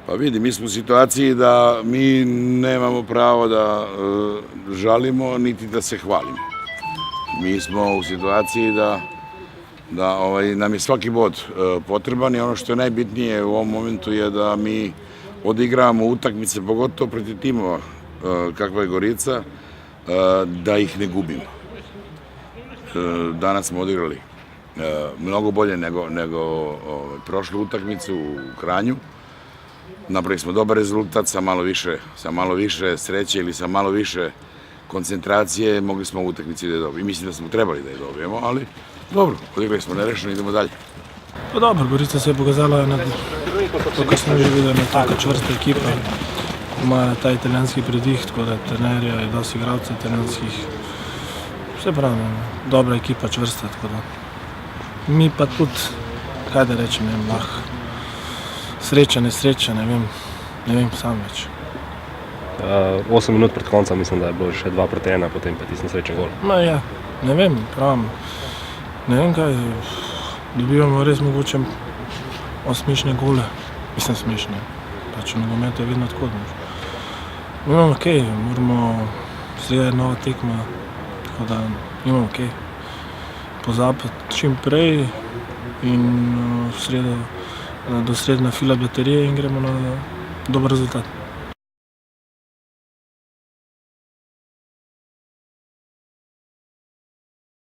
Pa vidi, mi smo u situaciji da mi nemamo pravo da žalimo, niti da se hvalimo. Mi smo u situaciji da nam je svaki bod potreban i ono što je najbitnije u ovom momentu je da mi odigravamo utakmice, pogotovo protiv timova kakva je Gorica, da ih ne gubimo. Danas smo odigrali mnogo bolje nego prošlu utakmicu u Kranju. Napravili smo dobar rezultat, sa malo više sreće ili sa malo više koncentracije mogli smo u utakmici da je dobijemo. Mislim da smo trebali da je dobijemo, ali dobro, odigrali smo nerešeno, idemo dalje. Pa dobro, Gorica se je pokazala, to kar smo že videli, tako čvrsta ekipa. Ima ta italijanski predih, tako da trenerja je dosti igralcev italijanskih. Vse pravi, dobra ekipa, čvrsta, tako da. Mi pa tudi, kaj da rečem, sreča, nesreča, ne vem sam več. 8 minut pred koncem mislim, da je bilo še 2-1, potem pa tisti nesrečen gol. No ja, ne vem, pravim, ne vem kaj, dobivamo res mogoče smešne gole, mislim smešne, pač v nogometu je vedno tako. Imamo okej, moramo, sreda je nova tekma, tako da imamo okej, pozabiti čim prej in do srede na fila baterije in gremo na dober rezultat.